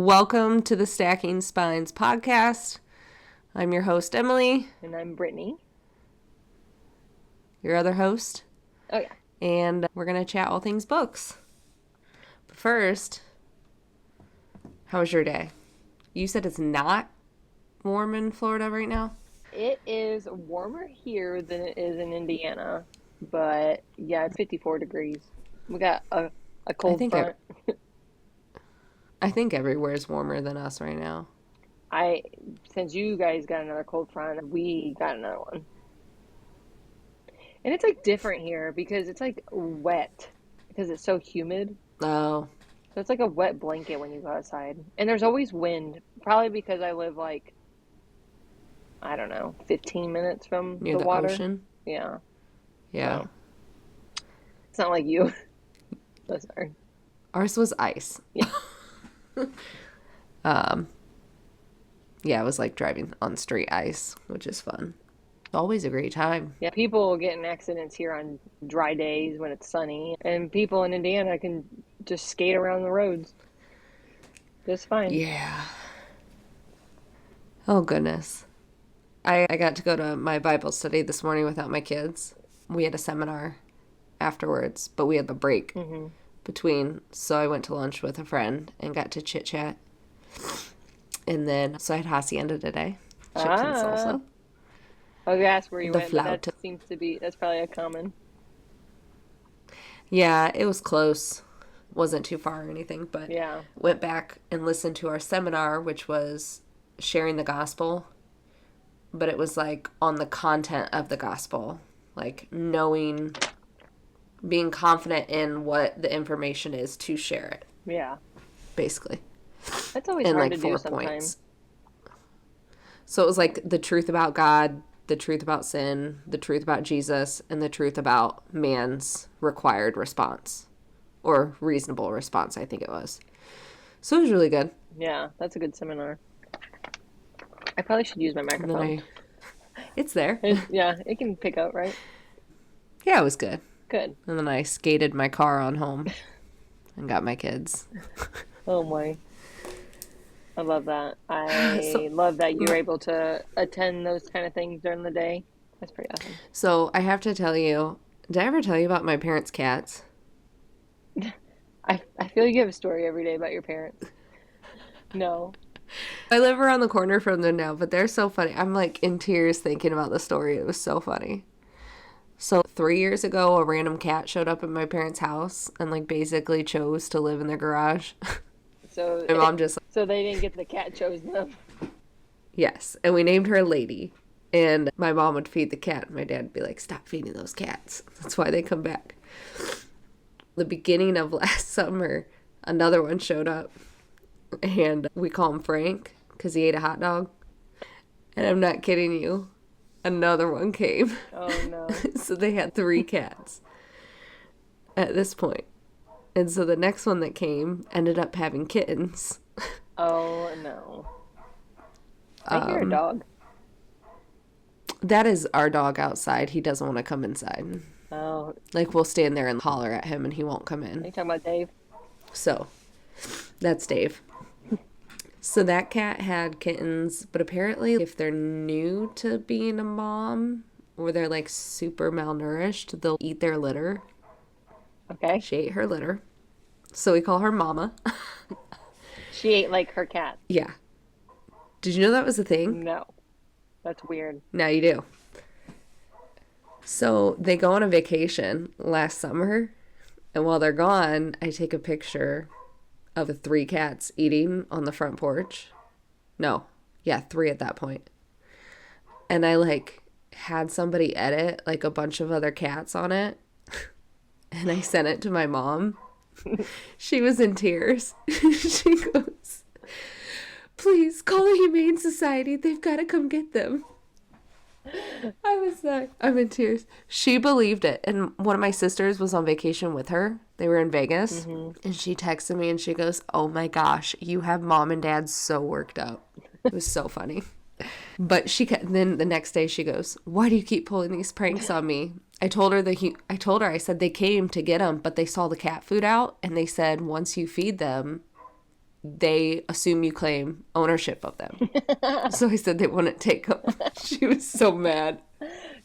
Welcome to the Stacking Spines podcast. I'm your host, Emily. And I'm Brittany. Your other host. Oh, yeah. And we're going to chat all things books. But first, how was your day? You said it's not warm in Florida right now? It is warmer here than it is in Indiana. But, yeah, it's 54 degrees. We got a cold front. I think everywhere is warmer than us right now. Since you guys got another cold front, we got another one. And it's like different here because it's like wet because it's so humid. Oh. So it's like a wet blanket when you go outside. And there's always wind, probably because I live like, I don't know, 15 minutes from near the water. Ocean? Yeah. Yeah. So, it's not like you. So sorry. Ours was ice. Yeah. Yeah, it was like driving on street ice, which is fun. Always a great time. Yeah, people get in accidents here on dry days when it's sunny, and people in Indiana can just skate around the roads just fine. Yeah. Oh, goodness. I got to go to my Bible study this morning without my kids. We had a seminar afterwards, but we had the break between. So I went to lunch with a friend and got to chit-chat. And then, so I had hacienda today. Chips and salsa. I was going to ask where you went, flauta. but that's probably a common. Yeah, it was close. Wasn't too far or anything, but yeah. Went back and listened to our seminar, which was sharing the gospel. But it was like on the content of the gospel, like knowing, being confident in what the information is to share it. Yeah. Basically. That's always hard to do sometimes. So it was like the truth about God, the truth about sin, the truth about Jesus, and the truth about man's required response. Or reasonable response, I think it was. So it was really good. Yeah, that's a good seminar. I probably should use my microphone. It's there. It can pick up, right? Yeah, it was good. Good. And then I skated my car on home and got my kids. Oh my. I love that. I love that you were able to attend those kind of things during the day. That's pretty awesome. So I have to tell you, did I ever tell you about my parents' cats? I feel you have a story every day about your parents. No. I live around the corner from them now, but they're so funny. I'm like in tears thinking about the story. It was so funny. So 3 years ago, a random cat showed up at my parents' house and like basically chose to live in their garage. So my mom just so they didn't get the cat chose them. Yes, and we named her Lady. And my mom would feed the cat, and my dad would be like, "Stop feeding those cats. That's why they come back." The beginning of last summer, another one showed up, and we call him Frank because he ate a hot dog. And I'm not kidding you, another one came. Oh no! So they had 3 cats at this point. And so the next one that came ended up having kittens. Oh, no. I hear a dog. That is our dog outside. He doesn't want to come inside. Oh. Like, we'll stand there and holler at him, and he won't come in. Are you talking about Dave? So, that's Dave. So that cat had kittens, but apparently if they're new to being a mom, or they're, like, super malnourished, they'll eat their litter. Okay. She ate her litter. So we call her Mama. She ate like her cat. Yeah. Did you know that was a thing? No. That's weird. Now you do. So they go on a vacation last summer. And while they're gone, I take a picture of the 3 cats eating on the front porch. No. Yeah, 3 at that point. And I like had somebody edit like a bunch of other cats on it. And I sent it to my mom. She was in tears. She goes, "Please call the Humane Society. They've got to come get them." I was like, I'm in tears. She believed it. And one of my sisters was on vacation with her. They were in Vegas. And she texted me and she goes, "Oh my gosh, you have mom and dad so worked up." It was so funny. But then the next day she goes, "Why do you keep pulling these pranks on me?" I told her, I said they came to get them, but they saw the cat food out, and they said once you feed them, they assume you claim ownership of them. So I said they wouldn't take them. She was so mad.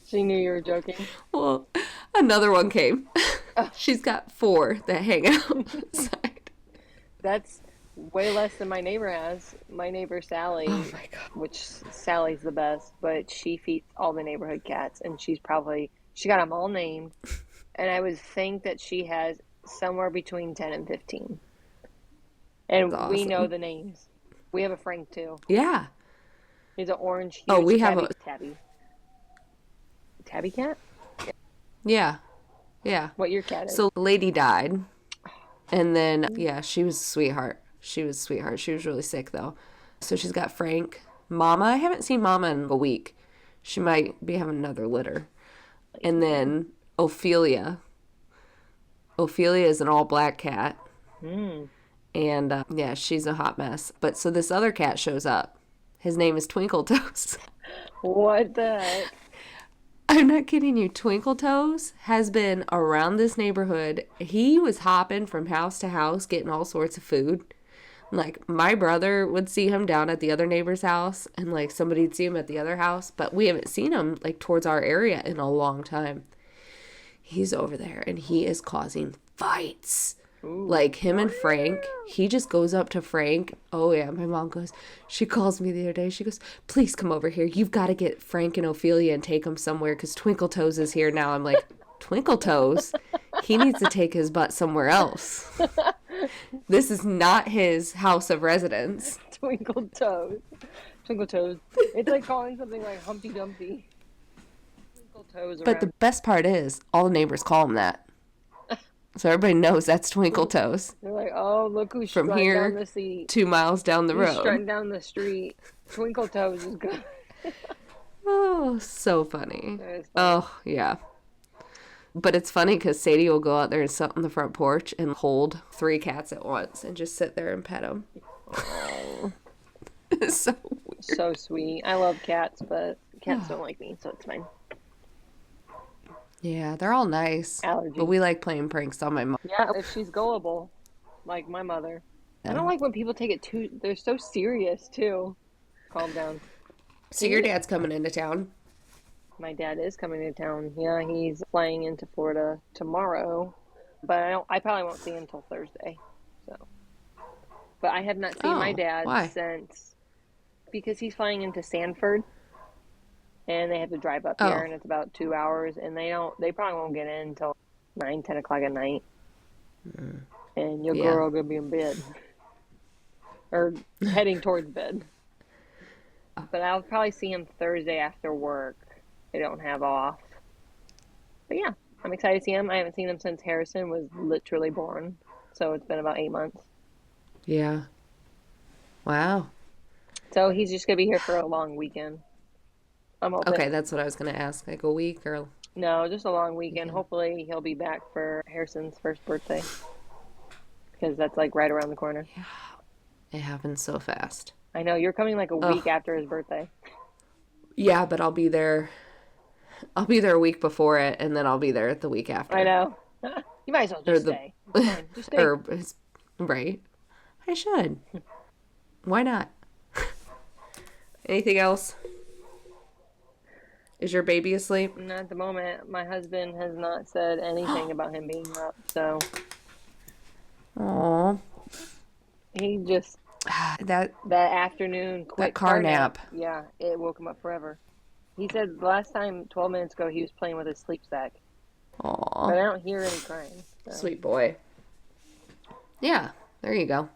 She knew you were joking. Well, another one came. Oh. She's got 4 that hang out outside. That's way less than my neighbor has. My neighbor Sally, Oh my God. which Sally's the best, but she feeds all the neighborhood cats, and she got them all named, and I would think that she has somewhere between 10 and 15. And That's we know awesome. the names. We have a Frank too. Yeah. He's an orange, Oh, huge we have a tabby cat. yeah. Yeah. What your cat is? So the lady died. And then yeah, she was a sweetheart. She was a sweetheart. She was really sick though. So she's got Frank. Mama, I haven't seen Mama in a week. She might be having another litter. And then Ophelia. Ophelia is an all black cat. Mm. And yeah, she's a hot mess. But so this other cat shows up. His name is Twinkle Toes. What the heck? I'm not kidding you. Twinkle Toes has been around this neighborhood. He was hopping from house to house, getting all sorts of food. Like, my brother would see him down at the other neighbor's house, and, like, somebody'd see him at the other house. But we haven't seen him, like, towards our area in a long time. He's over there, and he is causing fights. Ooh. Like, him and Frank, he just goes up to Frank. Oh, yeah, my mom goes, she calls me the other day. She goes, please come over here. You've got to get Frank and Ophelia and take them somewhere because Twinkle Toes is here now. I'm like, Twinkle Toes? He needs to take his butt somewhere else. This is not his house of residence. Twinkle Toes. Twinkle Toes. It's like calling something like Humpty Dumpty. Twinkle Toes around. But the best part is, all the neighbors call him that. So everybody knows that's Twinkle Toes. They're like, oh, look who's From strutting here down the seat. 2 miles down the Who's road. strutting down the street. Twinkle Toes is good. Oh, so funny. That is funny. Oh, yeah. But it's funny because Sadie will go out there and sit on the front porch and hold 3 cats at once and just sit there and pet them. Oh, It's so weird. so sweet. I love cats, but cats don't like me, so it's fine. Yeah, they're all nice. Allergy. But we like playing pranks on my mom. Yeah, if she's gullible, like my mother. I don't like when people take it they're so serious, too. Calm down. So your dad's coming into town. My dad is coming to town. Yeah, he's flying into Florida tomorrow, but I probably won't see him until Thursday. So, but I have not seen my dad why? since because he's flying into Sanford, and they have to drive up Oh. here, and it's about 2 hours, and they probably won't get in until 9, 10 o'clock at night, and your Yeah. girl gonna be in bed or heading towards bed. But I'll probably see him Thursday after work. I don't have off. But yeah, I'm excited to see him. I haven't seen him since Harrison was literally born. So it's been about 8 months. Yeah. Wow. So he's just going to be here for a long weekend. I'm hoping. Okay, that's what I was going to ask. Like a week or... No, just a long weekend. Hopefully he'll be back for Harrison's first birthday. Because that's like right around the corner. It happens so fast. I know, you're coming like a week after his birthday. Yeah, but I'll be there a week before it, and then I'll be there the week after. I know. You might as well just stay. It's fine. Just stay. Right. I should. Why not? Anything else? Is your baby asleep? Not at the moment. My husband has not said anything about him being up, so Aw. he just That afternoon quick that car nap. Yeah, it woke him up forever. He said the last time 12 minutes ago he was playing with his sleep sack, but Aw. I don't hear any crying. So. Sweet boy. Yeah, there you go.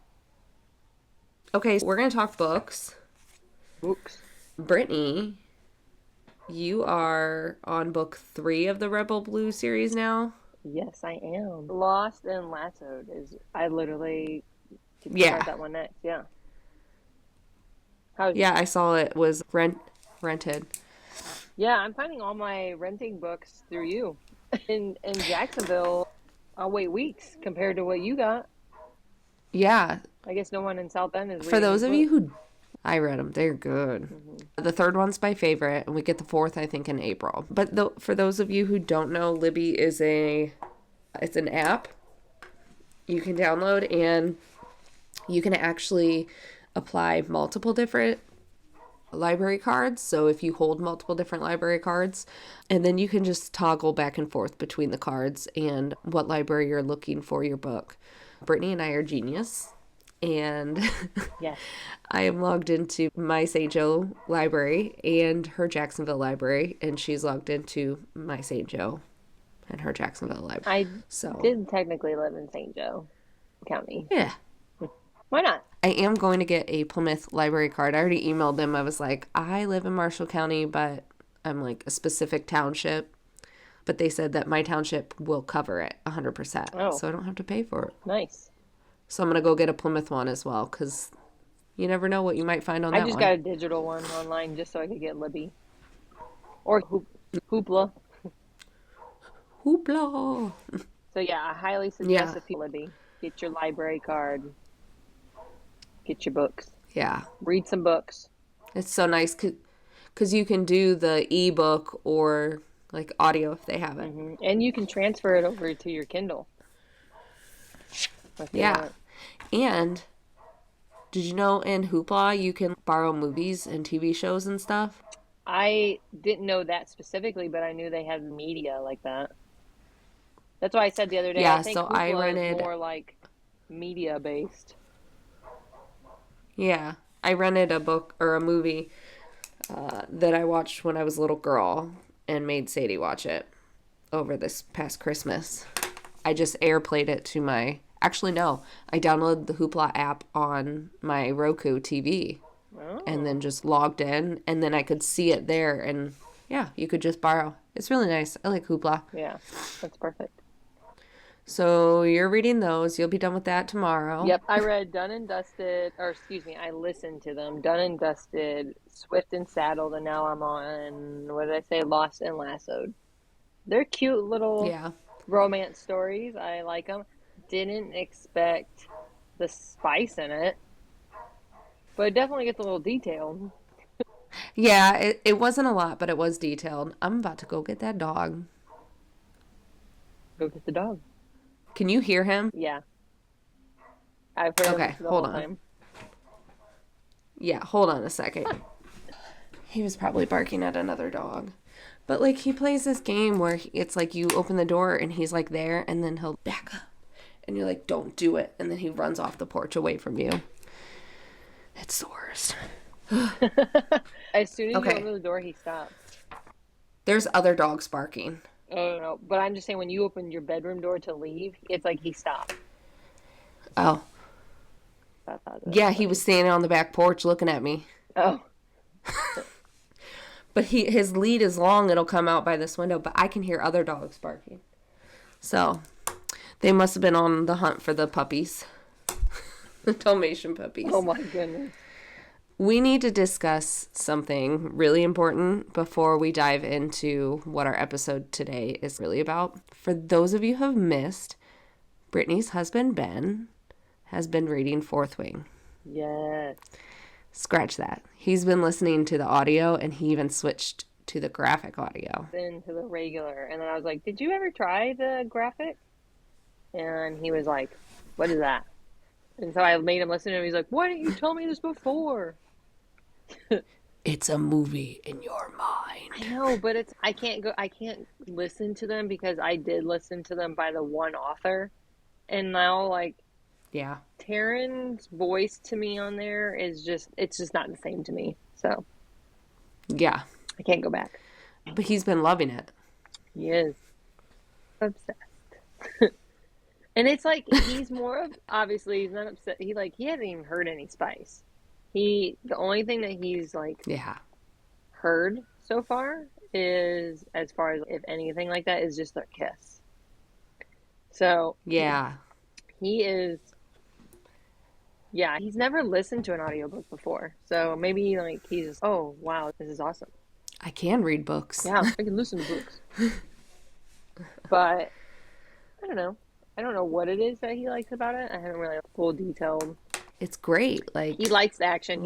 Okay, we're going to talk books. Books. Brittany, you are on book 3 of the Rebel Blue series now. Yes, I am. Lost and Lassoed is. I literally. Yeah. That one next. Yeah. Yeah, I saw it was rented. Yeah, I'm finding all my renting books through you. In Jacksonville, I'll wait weeks compared to what you got. Yeah. I guess no one in South Bend is reading For those these of you who... I read them. They're good. Mm-hmm. The 3rd one's my favorite, and we get the 4th, I think, in April. But for those of you who don't know, Libby is it's an app you can download, and You can actually apply multiple different library cards. So if you hold multiple different library cards, and then you can just toggle back and forth between the cards and what library you're looking for your book. Brittany and I are genius, and Yes. I am logged into my St. Joe library and her Jacksonville library, and she's logged into my St. Joe and her Jacksonville library. I So did technically live in St. Joe County. yeah, Why not? I am going to get a Plymouth library card. I already emailed them. I was like, I live in Marshall County, but I'm like a specific township. But they said that my township will cover it 100%. Oh. So I don't have to pay for it. Nice. So I'm going to go get a Plymouth one as well, because you never know what you might find on that I just one. got a digital one online just so I could get Libby. Or Hoopla. Hoopla! So yeah, I highly suggest if you Libby, get your library card, get your books, Yeah. read some books. It's so nice because you can do the ebook or like audio if they have it. And you can transfer it over to your Kindle. if you Yeah. want. And did you know in Hoopla you can borrow movies and TV shows and stuff? I didn't know that specifically, but I knew they had media like that. That's why I said the other day, Yeah, I think so I Hoopla rented. is more like media based. Yeah, I rented a book or a movie that I watched when I was a little girl and made Sadie watch it over this past Christmas. I just airplayed it to my. Actually, no. I downloaded the Hoopla app on my Roku TV and then just logged in, and then I could see it there. And yeah, you could just borrow. It's really nice. I like Hoopla. Yeah, that's perfect. So you're reading those. You'll be done with that tomorrow. Yep, I read Done and Dusted, or excuse me, I listened to them. Done and Dusted, Swift and Saddled, and now I'm on, what did I say, Lost and Lassoed. They're cute little romance stories. I like them. Didn't expect the spice in it, but it definitely gets a little detailed. Yeah, it wasn't a lot, but it was detailed. I'm about to go get that dog. Go get the dog. Can you hear him? Yeah. I've heard him the whole on. time. Yeah, hold on a second. He was probably barking at another dog. But, like, he plays this game where it's like you open the door and he's, like, there, and then he'll back up. And you're like, don't do it. And then he runs off the porch away from you. It's the worst. As soon as you open the door, he stops. There's other dogs barking. Oh, no. But I'm just saying, when you open your bedroom door to leave, it's like he stopped. Oh. Yeah, he was standing on the back porch looking at me. Oh. But his lead is long. It'll come out by this window. But I can hear other dogs barking. So, they must have been on the hunt for the puppies. The Dalmatian puppies. Oh, my goodness. We need to discuss something really important before we dive into what our episode today is really about. For those of you who have missed, Brittany's husband, Ben, has been reading Fourth Wing. Yes. Scratch that. He's been listening to the audio, and he even switched to the graphic audio. Then to the regular. And then I was like, did you ever try the graphic? And he was like, what is that? And so I made him listen to him. He's like, why didn't you tell me this before? It's a movie in your mind. I know, but I can't listen to them because I did listen to them by the one author. And now, like, yeah, Taryn's voice to me on there it's just not the same to me. So yeah, I can't go back. But he's been loving it. He is obsessed. And it's like he's more of, obviously he's not upset. He hasn't even heard any spice. The only thing that he's like heard so far is, as far as if anything like that, is just their kiss. So yeah, he is. Yeah, he's never listened to an audiobook before. So maybe like he's just, oh wow, this is awesome. I can read books. Yeah, I can listen to books. But I don't know. I don't know what it is that he likes about it. I haven't really full detailed. It's great. Like, he likes the action.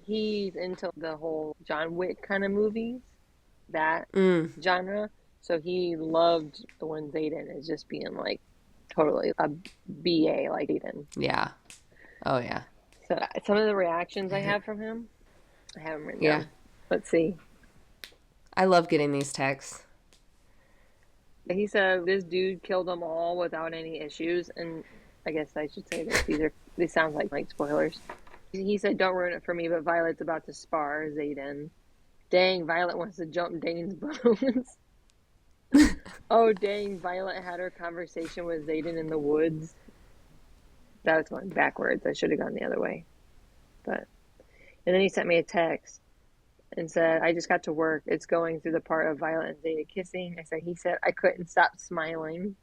He's into the whole John Wick kind of movies, that genre. So he loved the one Zayden as just being like totally a BA like Zayden. Yeah. Oh, yeah. So some of the reactions I have from him, I have them written Yeah. down. Let's see. I love getting these texts. He said this dude killed them all without any issues, and I guess I should say this. These sound like spoilers. He said, "Don't ruin it for me," but Violet's about to spar Xaden. Dang, Violet wants to jump Dane's bones. Oh, dang, Violet had her conversation with Xaden in the woods. That was going backwards. I should have gone the other way. But and then he sent me a text and said, "I just got to work. It's going through the part of Violet and Zeta kissing." He said, "I couldn't stop smiling."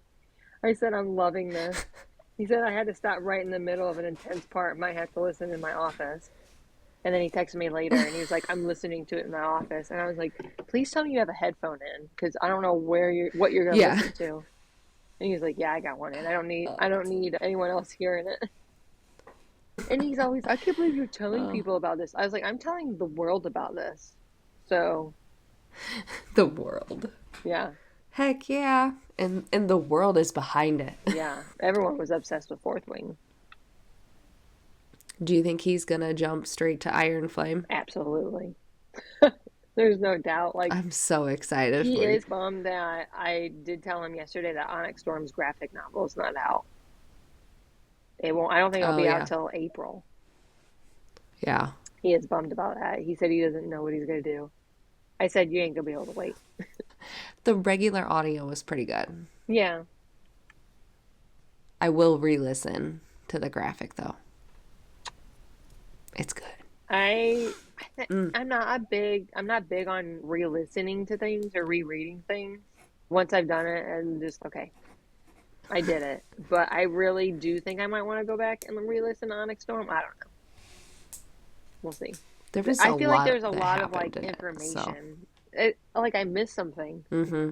I said, "I'm loving this." He said, "I had to stop right in the middle of an intense part. Might have to listen in my office." And then he texted me later and he was like, "I'm listening to it in my office." And I was like, "Please tell me you have a headphone in, because I don't know what you're gonna Yeah. listen to." And he was like, "Yeah, I got one in. I don't need anyone else hearing it." And he's always, "I can't believe you're telling people about this." I was like, "I'm telling the world about this." So The world. yeah. Heck yeah. And the world is behind it. Yeah. Everyone was obsessed with Fourth Wing. Do you think he's going to jump straight to Iron Flame? Absolutely. There's no doubt. Like, I'm so excited he for you. is bummed that I did tell him yesterday that Onyx Storm's graphic novel is not out. I don't think it'll Oh, be yeah. out till April. Yeah. He is bummed about that. He said he doesn't know what he's going to do. I said, "You ain't going to be able to wait." The regular audio was pretty good. Yeah. I will re-listen to the graphic, though. It's good. I'm not big on re-listening to things or rereading things. Once I've done it and just, okay, I did it. But I really do think I might want to go back and re-listen to Onyx Storm. I don't know. We'll see. There was I a feel like lot there's a that lot of happened in it, so. information. Like I missed something, Mm-hmm.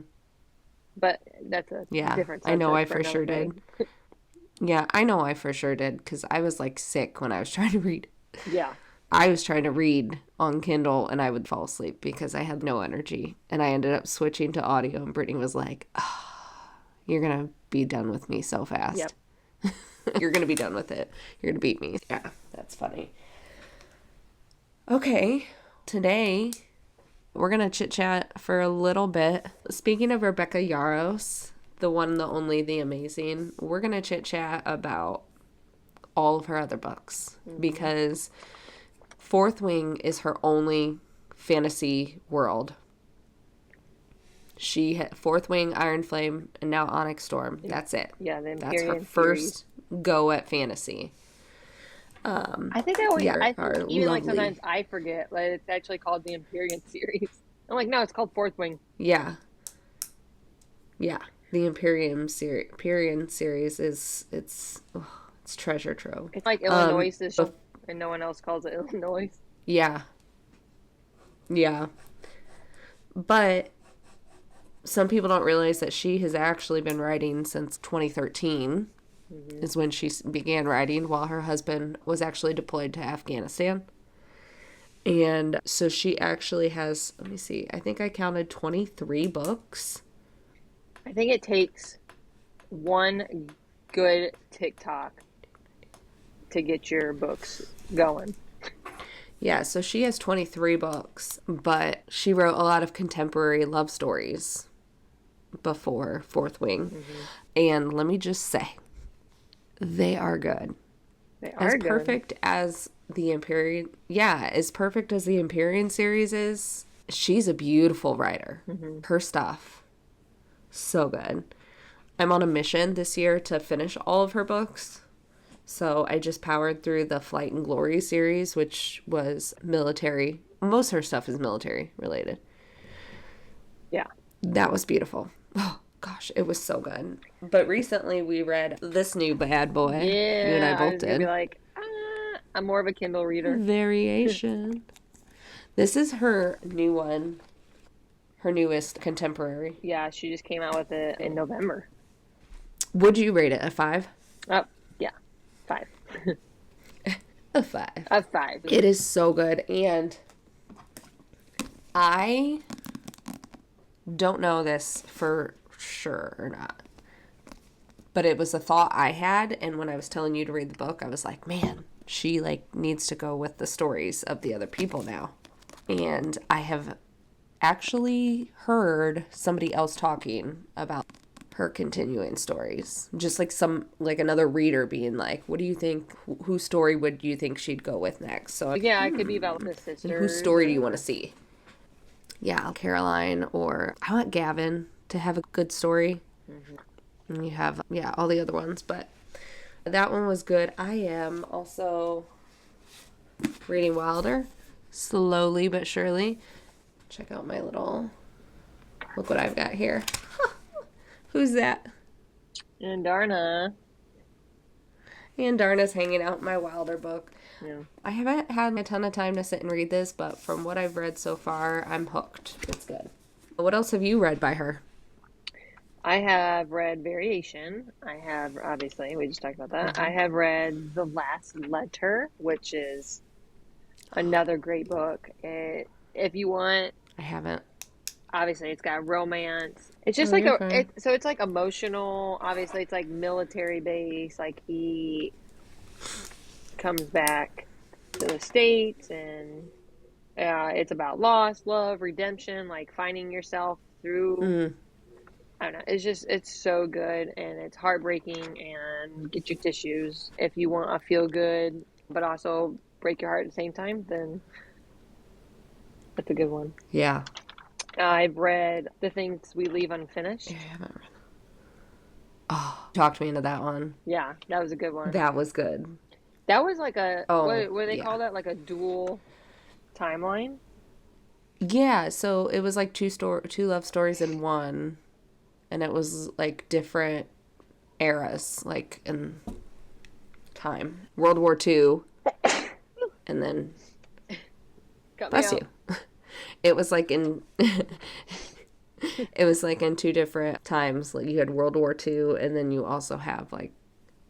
but that's a Yeah, different I know I subject for for another sure day. did. Yeah, I know I for sure did, because I was like sick when I was trying to read. Yeah. I was trying to read on Kindle and I would fall asleep because I had no energy. And I ended up switching to audio, and Brittany was like, "Oh, you're going to be done with me so fast. Yep. You're going to be done with it. You're going to beat me." Yeah, that's funny. Okay, today we're going to chit-chat for a little bit. Speaking of Rebecca Yarros, the one, the only, the amazing, we're going to chit-chat about all of her other books, because Fourth Wing is her only fantasy world. She had Fourth Wing, Iron Flame, and now Onyx Storm. That's it. Yeah, the That's her Empyrean first series. go at fantasy. I think I always, Yeah, I our think even like lovely. sometimes I forget like it's actually called the Empyrean series. I'm like, no, it's called Fourth Wing. Yeah. Yeah. The Empyrean series is it's treasure trove. It's like Illinois is bef- and no one else calls it Illinois. yeah. Yeah. But some people don't realize that she has actually been writing since 2013 is when she began writing, while her husband was actually deployed to Afghanistan. And so she actually has, let me see, I think I counted 23 books. I think it takes one good TikTok to get your books going. Yeah, so she has 23 books, but she wrote a lot of contemporary love stories before Fourth Wing. And let me just say, they are good. They As are good. perfect as the Empyrean, yeah, as perfect as the Empyrean series is, she's a beautiful writer. Her stuff, so good. I'm on a mission this year to finish all of her books. So I just powered through the Flight and Glory series, which was military. Most of her stuff is military related. Yeah. That was beautiful. Oh, gosh, it was so good. But recently we read this new bad boy. Yeah. You and I I both was gonna did. be like, I'm more of a Kindle reader. Variation. This is her new one. Her newest contemporary. Yeah, she just came out with it in November. Would you rate it a 5? Oh, yeah. 5. A 5. A 5. It is so good. And I don't know this for sure or not, but it was a thought I had. And when I was telling you to read the book, I was like, man, she like needs to go with the stories of the other people now. And I have actually heard somebody else talking about her continuing stories. Just like another reader being like, what do you think, whose story would you think she'd go with next? So Yeah, it could be about the and sisters. whose story do you want to see? Yeah, Caroline, or I want Gavin to have a good story. And you have, all the other ones, but that one was good. I am also reading Wilder, slowly but surely. Check out my look what I've got here. Who's that? And Darna. And Darna's hanging out in my Wilder book. Yeah. I haven't had a ton of time to sit and read this, but from what I've read so far, I'm hooked. It's good. What else have you read by her? I have read Variation. I have, obviously, we just talked about that. I have read The Last Letter, which is another great book. If you want, I haven't. obviously, it's got romance. It's just so it's like emotional. Obviously, it's like military base. Like he comes back to the States, and it's about loss, love, redemption, like finding yourself through. I don't know. It's so good, and it's heartbreaking, and get your tissues if you want a feel good, but also break your heart at the same time. Then that's a good one. Yeah. I've read The Things We Leave Unfinished. I haven't read. Oh, talked me into that one. Yeah, that was a good one. That was good. That was like what do they yeah. call that? Like a dual timeline? Yeah, so it was like two love stories in one, and it was like different eras, like in time. World War II, and then bless you. It was like in it was like in two different times. Like you had World War II, and then you also have like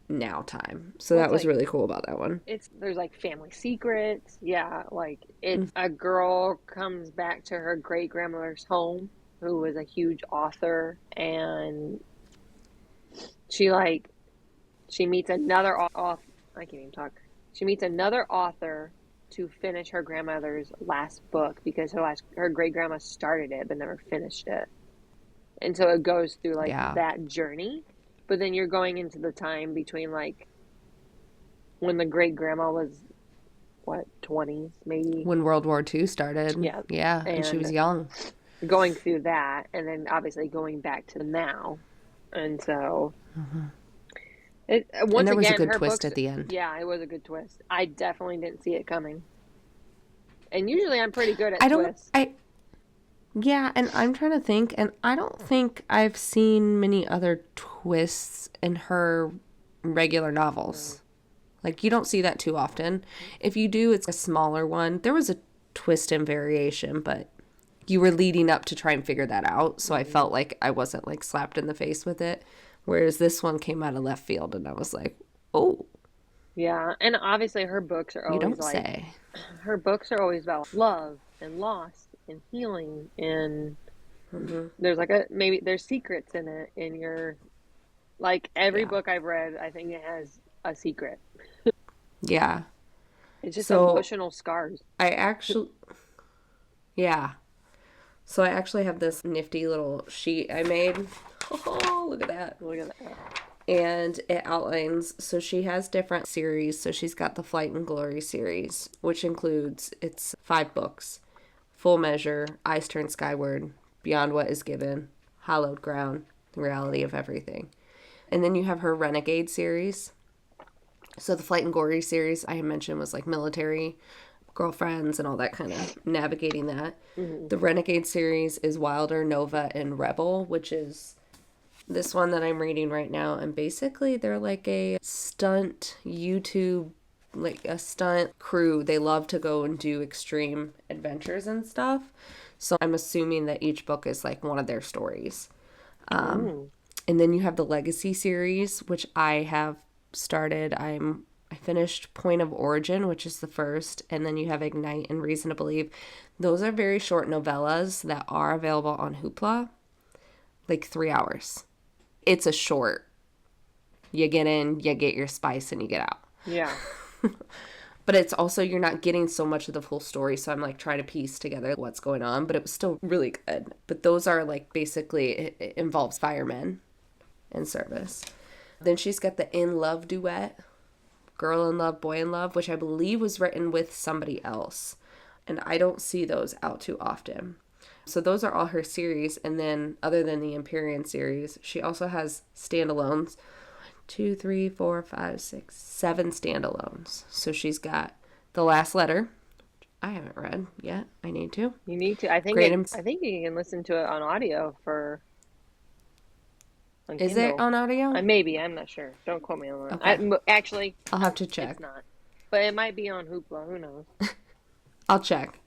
now time. So that was really cool about that one. There's like family secrets. Yeah, like it's a girl comes back to her great grandmother's home, who was a huge author, and she meets another author. I can't even talk. She meets another author to finish her grandmother's last book, because her great grandma started it but never finished it, and so it goes through like that journey. But then you're going into the time between like when the great grandma was 20s maybe, when World War II started. Yeah, and she was young. Going through that, and then obviously going back to now, and so. And there was a good twist at the end. Yeah, it was a good twist. I definitely didn't see it coming. And usually I'm pretty good at twists. Yeah, and I'm trying to think, and I don't think I've seen many other twists in her regular novels. Like, you don't see that too often. If you do, it's a smaller one. There was a twist and variation, but you were leading up to try and figure that out, so I felt like I wasn't, like, slapped in the face with it. Whereas this one came out of left field, and I was like, oh. Yeah, and obviously her books are always you don't say. Her books are always about love and loss and healing, and there's like there's secrets in it, in your, like every book I've read, I think it has a secret. Yeah. It's just emotional scars. So I actually have this nifty little sheet I made. Oh, look at that. Look at that. And it outlines, so she has different series. So she's got the Flight and Glory series, which includes, it's 5 books. Full Measure, Eyes Turn Skyward, Beyond What Is Given, Hallowed Ground, The Reality of Everything. And then you have her Renegade series. So the Flight and Glory series I had mentioned was like military, girlfriends, and all that kind of navigating that. The Renegade series is Wilder, Nova, and Rebel, which is this one that I'm reading right now. And basically they're like a stunt YouTube, like a stunt crew. They love to go and do extreme adventures and stuff. So I'm assuming that each book is like one of their stories. And then you have the Legacy series, which I have started. I finished Point of Origin, which is the first, and then you have Ignite and Reason to Believe. Those are very short novellas that are available on Hoopla, like 3 hours. It's a short. You get in, you get your spice, and you get out. Yeah. But it's also, you're not getting so much of the full story. So I'm like trying to piece together what's going on, but it was still really good. But those are like basically, it involves firemen in service. Then she's got the In Love duet, Girl in Love, Boy in Love, which I believe was written with somebody else. And I don't see those out too often. So those are all her series. And then other than the Empyrean series, she also has standalones. 2, 3, 4, 5, 6, 7 standalones. So she's got The Last Letter. I haven't read yet. I need to. You need to. I think I think you can listen to it on audio on Is Kindle. it on audio? Maybe. I'm not sure. Don't quote me on that. Okay. Actually, I'll have to check. It's not. But it might be on Hoopla. Who knows? I'll check.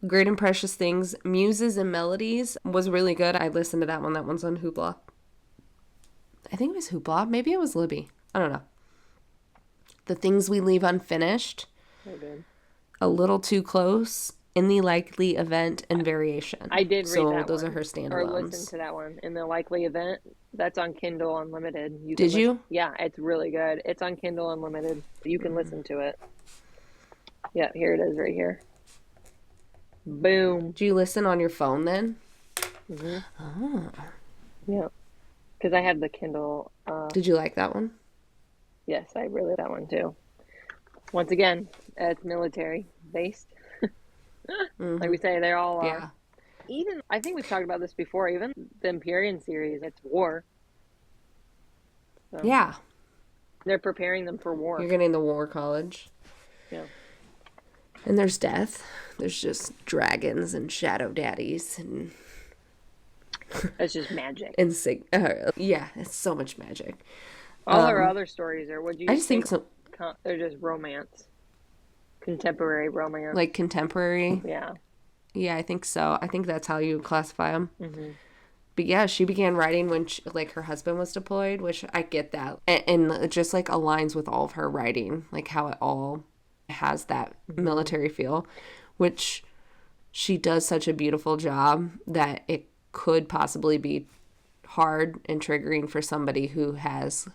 Great and Precious Things, Muses and Melodies was really good. I listened to that one. That one's on Hoopla. I think it was Hoopla. Maybe it was Libby. I don't know. The Things We Leave Unfinished. So good. A Little Too Close. In the Likely Event and Variation. I did read that one. So those are her standalones. Or listen to that one. In the Likely Event. That's on Kindle Unlimited. Did you? Yeah, it's really good. It's on Kindle Unlimited. You can listen to it. Yeah, here it is right here. Boom. Do you listen on your phone then? Mm-hmm. Oh. Yeah. Because I have the Kindle. Did you like that one? Yes, I really like that one too. Once again, it's military based. Mm-hmm. Like we say, they all are. Yeah. Even, I think we've talked about this before, even the Empyrean series, it's war. So Yeah. they're preparing them for war. You're getting the war college. Yeah. And there's death. There's just dragons and shadow daddies and It's just magic. and yeah, it's so much magic. All our other stories are, what do you I just think so. They're just romance. Contemporary romance. Like contemporary. Yeah. Yeah, I think so. I think that's how you classify them. Mm-hmm. But yeah, she began writing when her husband was deployed, which I get that. And it just like aligns with all of her writing, like how it all has that military feel, which she does such a beautiful job that it could possibly be hard and triggering for somebody who has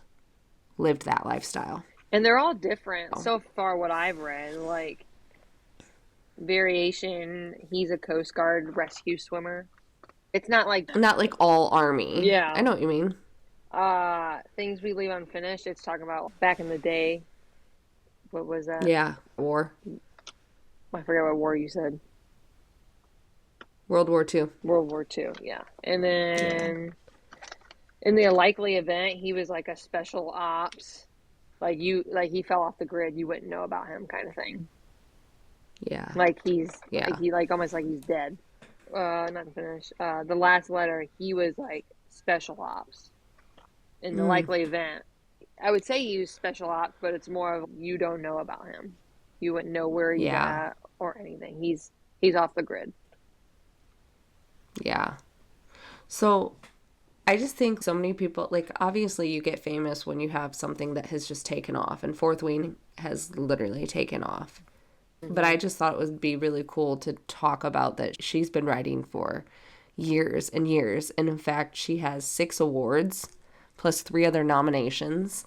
lived that lifestyle. And they're all different so far, what I've read. Like, Variation, he's a Coast Guard rescue swimmer. It's not like all Army. Yeah. I know what you mean. Things We Leave Unfinished, it's talking about back in the day. What was that? Yeah, war. I forget what war you said. World War II. World War II, yeah. And then in the Likely Event, he was like a special ops. Like he fell off the grid, you wouldn't know about him kind of thing. Yeah. Like almost like he's dead. Not finished. The Last Letter, he was like special ops. In the Likely Event, I would say he was special ops, but it's more of you don't know about him. You wouldn't know where he's at or anything. He's off the grid. Yeah. So I just think so many people, like, obviously you get famous when you have something that has just taken off, and Fourth Wing has literally taken off. Mm-hmm. But I just thought it would be really cool to talk about that she's been writing for years and years. And in fact, she has 6 awards plus 3 other nominations.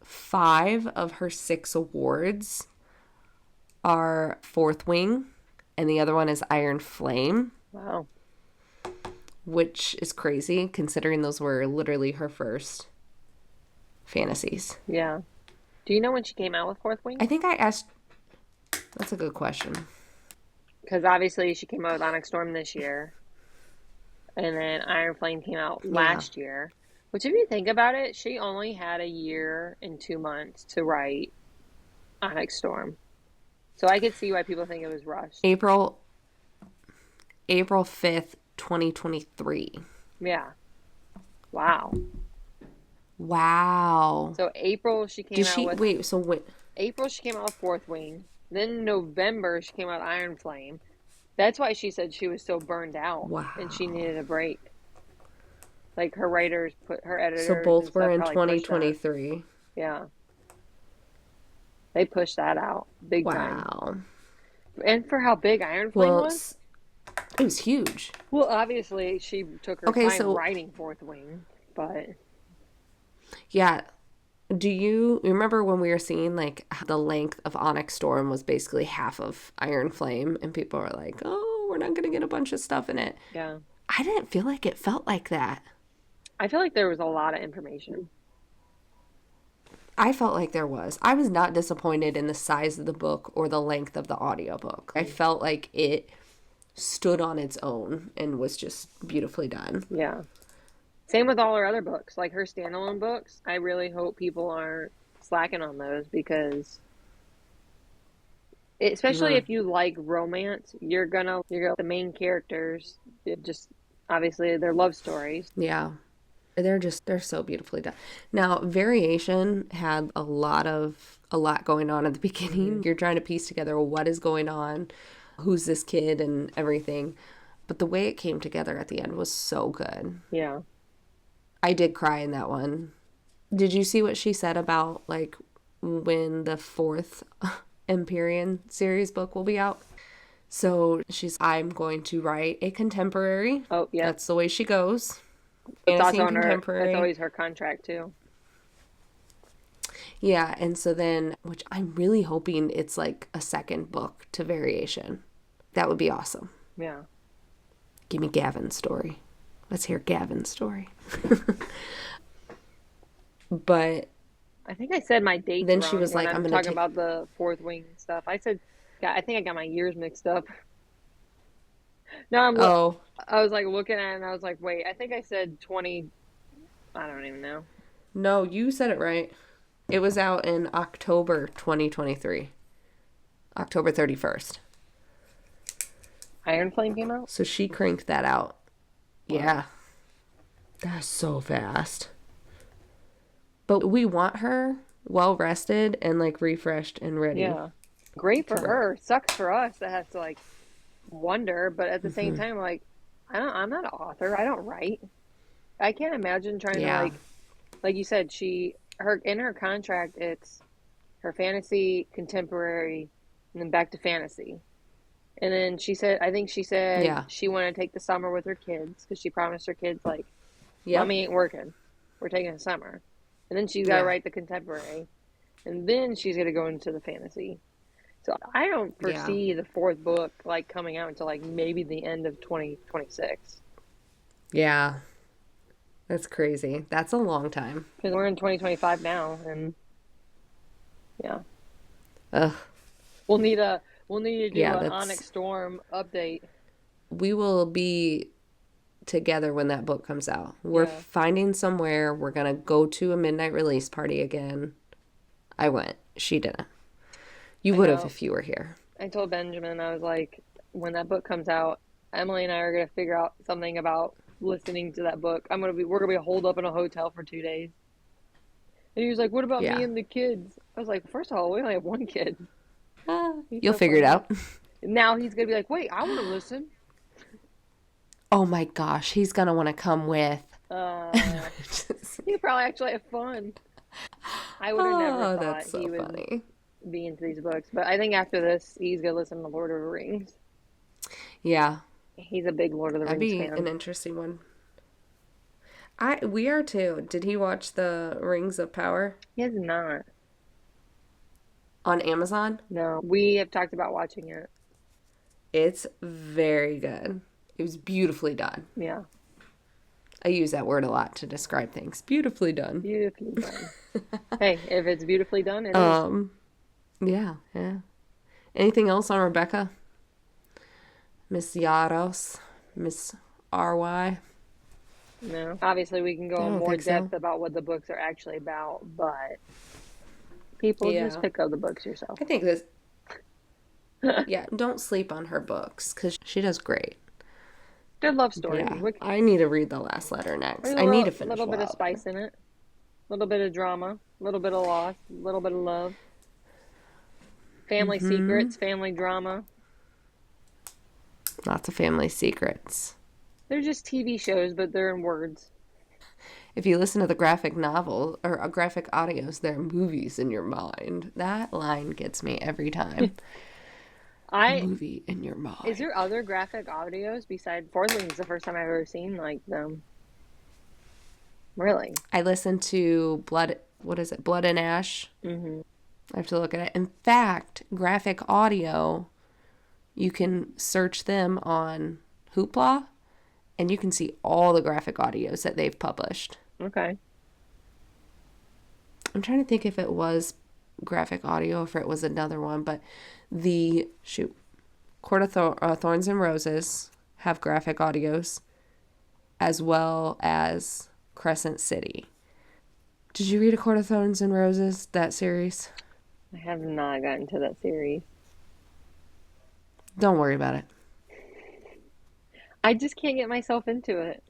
5 of her 6 awards are Fourth Wing, and the other one is Iron Flame. Wow. Which is crazy, considering those were literally her first fantasies. Yeah. Do you know when she came out with Fourth Wing? I think I asked... That's a good question. Because obviously she came out with Onyx Storm this year. And then Iron Flame came out last year. Which, if you think about it, she only had a year and 2 months to write Onyx Storm. So I could see why people think it was rushed. April 5th, 2023. Yeah. Wow. So April she came out with... April she came out with Fourth Wing. Then November she came out with Iron Flame. That's why she said she was so burned out. Wow. And she needed a break. Like her writers her editors. So both were in 2023. Yeah. They pushed that out big time. Wow. And for how big Iron Flame was? It was huge. Well, obviously, she took her time writing Fourth Wing, but... Yeah. Do you remember when we were seeing like the length of Onyx Storm was basically half of Iron Flame, and people were like, "Oh, we're not gonna get a bunch of stuff in it." Yeah. I didn't feel like it felt like that. I feel like there was a lot of information. I felt like there was. I was not disappointed in the size of the book or the length of the audiobook. I felt like it stood on its own and was just beautifully done. Yeah. Same with all her other books, like her standalone books. I really hope people aren't slacking on those because, especially if you like romance, you're the main characters. It just obviously they're love stories. Yeah. They're so beautifully done. Now, Variation had a lot going on at the beginning. You're trying to piece together what is going on, who's this kid and everything. But the way it came together at the end was so good. Yeah. I did cry in that one. Did you see what she said about like when the fourth Empyrean series book will be out? So I'm going to write a contemporary. Oh, yeah. That's the way she goes. It's Fantasy also and contemporary. that's always her contract too. Yeah, and so then, which I'm really hoping it's like a second book to Variation. That would be awesome. Yeah. Give me Gavin's story. Let's hear Gavin's story. But I think I said my dates then wrong she was when like, I'm I'm going talking to about the fourth wing stuff. I said, yeah, I think I got my years mixed up. No, I was like looking at it and I was like, wait, I think I said 20. I don't even know. No, you said it right. It was out in October 2023. October 31st. Iron Flame came out? So she cranked that out. Wow. Yeah. That's so fast. But we want her well rested and like refreshed and ready. Yeah. Great for her. Sucks for us that has to like wonder, but at the same time, like, I'm not an author. I don't write. I can't imagine trying to like you said, in her contract, it's her fantasy, contemporary, and then back to fantasy. And then I think she said she wanted to take the summer with her kids because she promised her kids, like, Mommy ain't working. We're taking a summer. And then she's got to write the contemporary. And then she's going to go into the fantasy. So I don't foresee the fourth book, like, coming out until, like, maybe the end of 2026. Yeah. That's crazy. That's a long time. Because we're in 2025 now, and, yeah. Ugh. We'll need to do an Onyx Storm update. We will be together when that book comes out. We're finding somewhere. We're going to go to a midnight release party again. I went. She didn't. You would have if you were here. I told Benjamin, I was like, when that book comes out, Emily and I are going to figure out something about listening to that book. We're going to be holed up in a hotel for 2 days. And he was like, what about me and the kids? I was like, first of all, we only have one kid. You'll figure it out. Now he's going to be like, wait, I want to listen. Oh my gosh, he's going to want to come with. He'd probably actually have fun. I would have never thought that's so he would funny. be into these books. But I think after this, he's going to listen to Lord of the Rings. Yeah. He's a big Lord of the Rings fan. That'd be an interesting one. We are too. Did he watch the Rings of Power? He has not. On Amazon? No. We have talked about watching it. It's very good. It was beautifully done. Yeah. I use that word a lot to describe things. Beautifully done. Beautifully done. Hey, if it's beautifully done, it is. Yeah. Anything else on Rebecca? Miss Yarros? Miss R.Y.? No. Obviously, we can go in more depth about what the books are actually about, but people just pick up the books yourself. I think this... Yeah, don't sleep on her books, because she does great. Good love story. Yeah, I need to read the last letter next. I need to finish a little bit of spice in it. A little bit of drama. A little bit of loss. A little bit of love. Family secrets. Family drama. Lots of family secrets. They're just TV shows, but they're in words. If you listen to the graphic novel or graphic audios, they're movies in your mind. That line gets me every time. Movie in your mind. Is there other graphic audios besides Fourth Wing? Is the first time I've ever seen like them. Really? I listened to Blood what is it, Blood and Ash. Mm-hmm. I have to look at it. In fact, graphic audio, you can search them on Hoopla, and you can see all the graphic audios that they've published. Okay. I'm trying to think if it was graphic audio, if it was another one, but Court of Thorns and Roses have graphic audios, as well as Crescent City. Did you read A Court of Thorns and Roses, that series? I have not gotten to that series. Don't worry about it. I just can't get myself into it.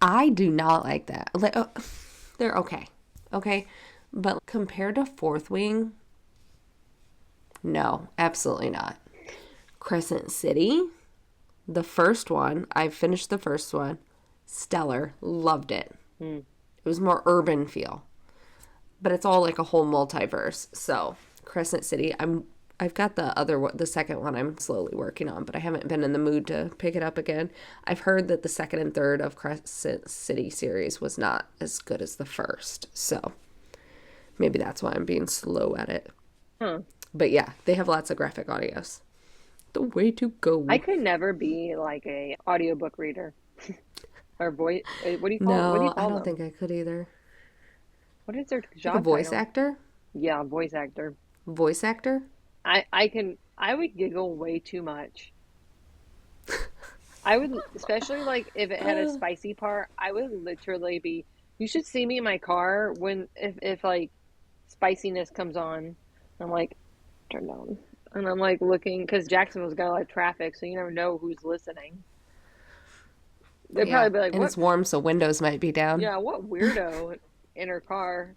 I do not like that. Like, they're okay. Okay? But compared to Fourth Wing, no, absolutely not. Crescent City, the first one, I finished the first one. Stellar. Loved it. It was more urban feel. But it's all like a whole multiverse. So, Crescent City, I've got the second one I'm slowly working on, but I haven't been in the mood to pick it up again. I've heard that the second and third of Crescent City series was not as good as the first. So, maybe that's why I'm being slow at it. Huh. But yeah, they have lots of graphic audios. The way to go. I could never be like a audiobook reader. Or voice. What do you call? No, what do you I call don't them? think I could either. What is their Like job a voice title? actor? Yeah, voice actor. Voice actor? I would giggle way too much. I would, especially like if it had a spicy part, I would literally be, you should see me in my car if like spiciness comes on. I'm like, turn down. And I'm like looking, because Jacksonville's got a lot of traffic, so you never know who's listening. They'd Yeah, probably be like, and what? it's warm, so windows might be down. Yeah, what weirdo in her car?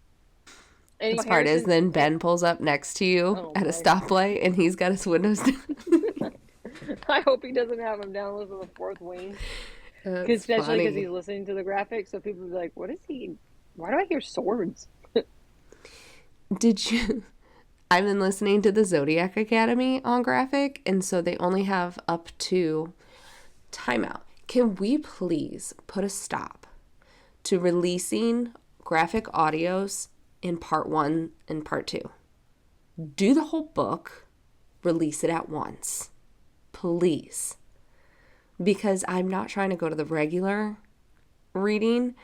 And Best part is then Ben pulls up next to you at a stoplight, and he's got his windows down. I hope he doesn't have them down listening to the Fourth Wing. Especially because he's listening to the graphics, so people will be like, what is he? Why do I hear swords? Did you... I've been listening to the Zodiac Academy on graphic, and so they only have up to timeout. Can we please put a stop to releasing graphic audios in part 1 and part 2? Do the whole book, release it at once. Please. Because I'm not trying to go to the regular reading,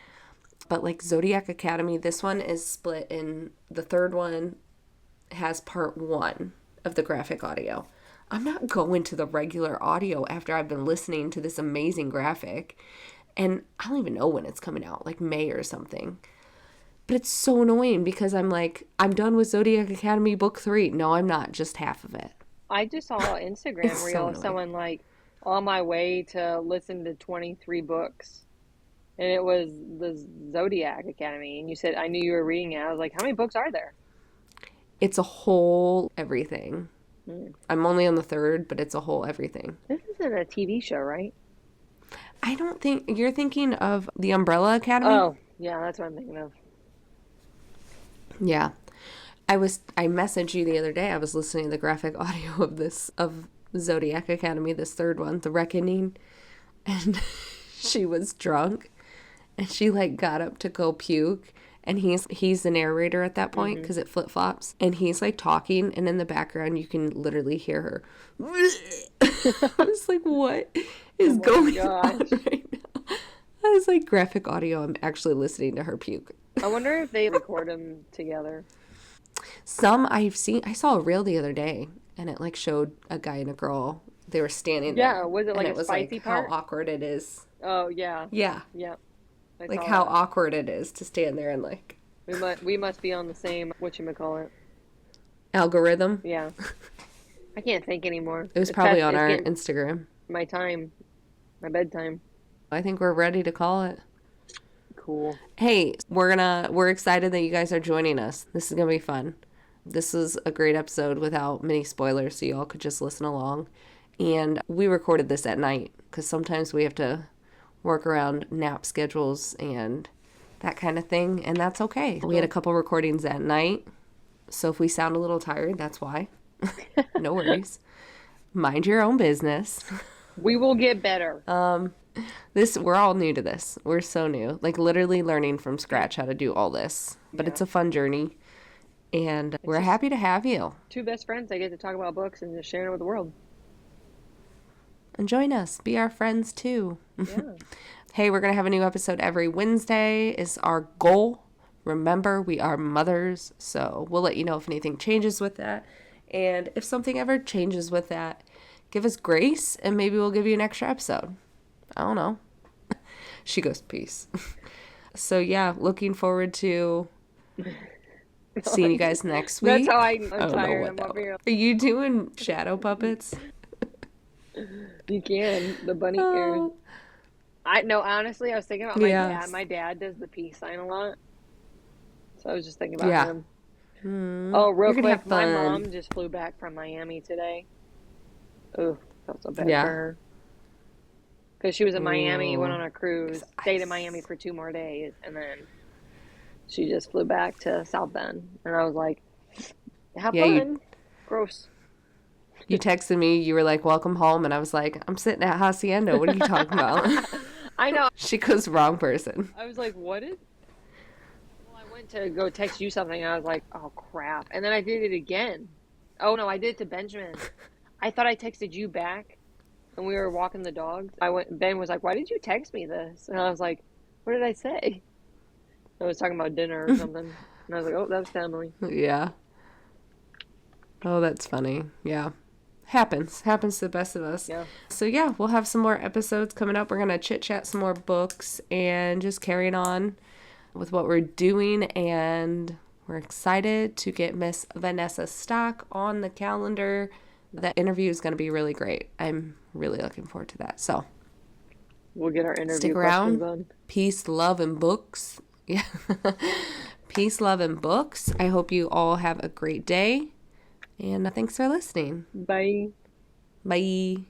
but like Zodiac Academy, this one is split in, the third one has part 1 of the graphic audio. I'm not going to the regular audio after I've been listening to this amazing graphic. And I don't even know when it's coming out, like May or something. But it's so annoying because I'm like, I'm done with Zodiac Academy book 3. No, I'm not. Just half of it. I just saw an Instagram reel of someone like, on my way to listen to 23 books. And it was the Zodiac Academy. And you said, I knew you were reading it. I was like, how many books are there? It's a whole everything. I'm only on the 3rd, but it's a whole everything. This isn't a TV show, right? I don't think... You're thinking of the Umbrella Academy? Oh, yeah, that's what I'm thinking of. Yeah. I messaged you the other day. I was listening to the graphic audio of Zodiac Academy, this 3rd one, The Reckoning. And she was drunk. And she, like, got up to go puke. And he's the narrator at that point because it flip-flops. And he's, like, talking. And in the background, you can literally hear her. I was like, what is going on right now? I was like, graphic audio. I'm actually listening to her puke. I wonder if they record them together. Some I've seen. I saw a reel the other day. And it, like, showed a guy and a girl. They were standing there. Yeah, was it like a spicy part? How awkward it is. Oh, yeah. Yeah. Yeah. Like how awkward it is to stand there and like... We must be on the same, whatchamacallit. Algorithm? Yeah. I can't think anymore. It was probably on our Instagram. My bedtime. I think we're ready to call it. Cool. Hey, we're excited that you guys are joining us. This is going to be fun. This is a great episode without many spoilers, so y'all could just listen along. And we recorded this at night because sometimes we have to work around nap schedules and that kind of thing, and that's okay. We had a couple recordings at night, so if we sound a little tired, that's why. No worries. Mind your own business. We will get better. We're all new to this. We're so new. Like literally learning from scratch how to do all this. But Yeah. it's a fun journey. And we're just- happy to have you. Two best friends. I get to talk about books and just share it with the world. And join us. Be our friends too. Yeah. Hey, we're going to have a new episode every Wednesday is our goal. Remember, we are mothers, so we'll let you know if anything changes with that. And if something ever changes with that, give us grace and maybe we'll give you an extra episode. I don't know. She goes, peace. So yeah, looking forward to seeing you guys next week. That's how I'm I don't know tired. what I'm that up here. Are you doing shadow puppets? You can. The bunny ears. I know, honestly, I was thinking about my dad. My dad does the peace sign a lot. So I was just thinking about him. Oh, real quick, my mom just flew back from Miami today. Ooh, felt so bad for her. Because she was in Miami, went on a cruise, stayed in Miami for 2 more days, and then she just flew back to South Bend. And I was like, have fun. Gross. You texted me, you were like, welcome home. And I was like, I'm sitting at Hacienda. What are you talking about? I know. She goes, wrong person. I was like, what is? Well, I went to go text you something, and I was like, oh, crap. And then I did it again. Oh, no, I did it to Benjamin. I thought I texted you back, and we were walking the dogs. Ben was like, why did you text me this? And I was like, what did I say? I was talking about dinner or something. And I was like, oh, that was to Emily. Yeah. Oh, that's funny. Yeah. Happens to the best of us. Yeah. So yeah, we'll have some more episodes coming up. We're going to chit chat some more books and just carrying on with what we're doing. And we're excited to get Miss Vanessa Stock on the calendar. That interview is going to be really great. I'm really looking forward to that. So we'll get our interview stick questions around. on. Peace, love, and books. Yeah. Peace, love, and books. I hope you all have a great day. And thanks for listening. Bye. Bye.